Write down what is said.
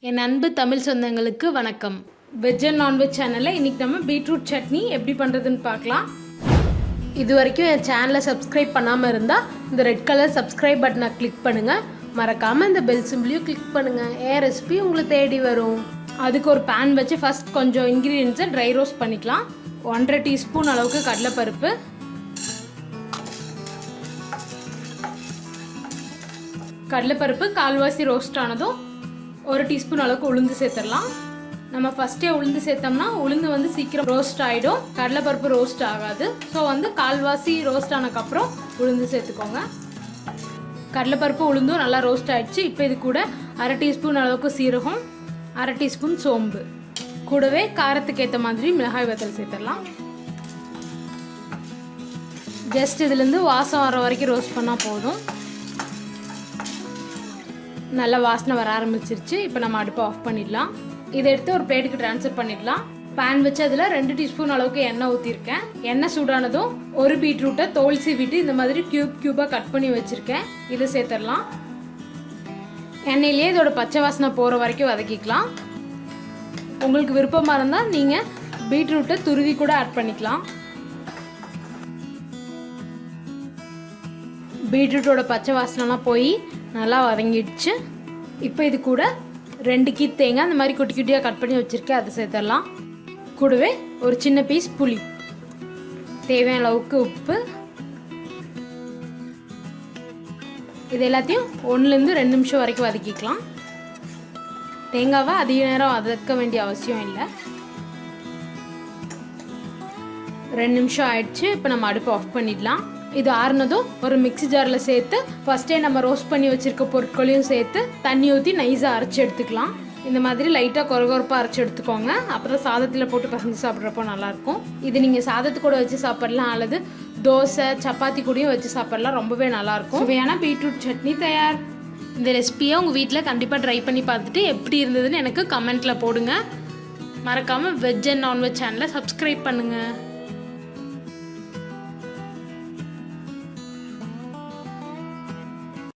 என் அன்பு தமிழ் சொந்தங்களுக்கு வணக்கம். வெஜ் அண்ட் நான்வெஜ் சேனலில் இன்றைக்கி நம்ம பீட்ரூட் சட்னி எப்படி பண்ணுறதுன்னு பார்க்கலாம். இது வரைக்கும் என் சேனலை சப்ஸ்கிரைப் பண்ணாமல் இருந்தால் இந்த ரெட் கலர் சப்ஸ்கிரைப் பட்டனை கிளிக் பண்ணுங்கள். மறக்காமல் இந்த பெல் சிம்பிளையும் கிளிக் பண்ணுங்கள். என் ரெசிபி உங்களுக்கு தேடி வரும். அதுக்கு ஒரு பேன் வச்சு ஃபஸ்ட் கொஞ்சம் இன்க்ரீடியன்ஸை ட்ரை ரோஸ்ட் பண்ணிக்கலாம். 1.5 டீஸ்பூன் அளவுக்கு கடலைப்பருப்பு, கடலைப்பருப்பு கால்வாசி ரோஸ்ட் ஆனதும் 1 டீஸ்பூன் அளவுக்கு உளுந்து சேர்த்துடலாம். நம்ம ஃபஸ்ட்டே உளுந்து சேர்த்தோம்னா உளுந்து வந்து சீக்கிரம் ரோஸ்ட் ஆகிடும், கடலைப்பருப்பு ரோஸ்ட் ஆகாது. ஸோ வந்து கால்வாசி ரோஸ்ட் ஆனதுக்கப்புறம் உளுந்து சேர்த்துக்கோங்க. கடலைப்பருப்பு உளுந்தும் நல்லா ரோஸ்ட் ஆகிடுச்சு. இப்போ இது கூட 1/2 டீஸ்பூன் அளவுக்கு சீரகம், 1/2 டீஸ்பூன் சோம்பு, கூடவே காரத்துக்கு ஏற்ற மாதிரி மிளகாய் வத்தல் சேர்த்துடலாம். ஜஸ்ட் இதுலேருந்து வாசம் வர வரைக்கும் ரோஸ்ட் பண்ணால் போதும். நல்லா வாசனை வர ஆரம்பிச்சிருச்சு. இப்போ நம்ம அடுப்பை ஆஃப் பண்ணிடலாம். இதை எடுத்து ஒரு பிளேட்டுக்கு ட்ரான்ஸ்ஃபர் பண்ணிடலாம். பேன் வச்சு அதில் 2 டீஸ்பூன் அளவுக்கு எண்ணெய் ஊற்றிருக்கேன். எண்ணெய் சூடானதும் ஒரு பீட்ரூட்டை தோல் சீவிட்டு இந்த மாதிரி க்யூபாக கட் பண்ணி வச்சுருக்கேன். இதை சேர்த்துடலாம். எண்ணெயிலேயே இதோட பச்சை வாசனை போகிற வரைக்கும் வதக்கிக்கலாம். உங்களுக்கு விருப்பமாக இருந்தால் நீங்கள் பீட்ரூட்டை துருவி கூட ஆட் பண்ணிக்கலாம். பீட்ரூட்டோட பச்சை வாசனைலாம் போய் நல்லா வதங்கிடுச்சு. இப்போ இது கூட 2 கீ தேங்காய் அந்த மாதிரி குட்டி குட்டியாக கட் பண்ணி வச்சுருக்கேன், அதை சேர்த்துடலாம். கூடவே ஒரு சின்ன பீஸ் புளி, தேவையான அளவுக்கு உப்பு, இது எல்லாத்தையும் 1-2 நிமிஷம் வரைக்கும் வதக்கிக்கலாம். தேங்காவை அதிக நேரம் வதக்க வேண்டிய அவசியம் இல்லை. 2 நிமிஷம் ஆயிடுச்சு. இப்போ நம்ம அடுப்பை ஆஃப் பண்ணிடலாம். இது ஆறுனதும் ஒரு மிக்ஸி ஜாரில் சேர்த்து ஃபஸ்ட்டே நம்ம ரோஸ்ட் பண்ணி வச்சுருக்க பொருட்களையும் சேர்த்து தண்ணி ஊற்றி நைஸாக அரைச்சி எடுத்துக்கலாம். இந்த மாதிரி லைட்டாக கொரகொரப்பாக அரைச்சி எடுத்துக்கோங்க. அப்புறம் சாதத்தில் போட்டு பசஞ்சு சாப்பிட்றப்போ நல்லாயிருக்கும். இது நீங்கள் சாதத்து கூட வச்சு சாப்பிடலாம், அல்லது தோசை சப்பாத்தி கூடயும் வச்சு சாப்பிடலாம். ரொம்பவே நல்லாயிருக்கும். சுவையான பீட்ரூட் சட்னி தயார். இந்த ரெசிபியை உங்கள் வீட்டில் கண்டிப்பாக ட்ரை பண்ணி பார்த்துட்டு எப்படி இருந்ததுன்னு எனக்கு கமெண்ட்டில் போடுங்க. மறக்காமல் வெஜ் அண்ட் நான்வெஜ் சேனலை சப்ஸ்கிரைப் பண்ணுங்கள்.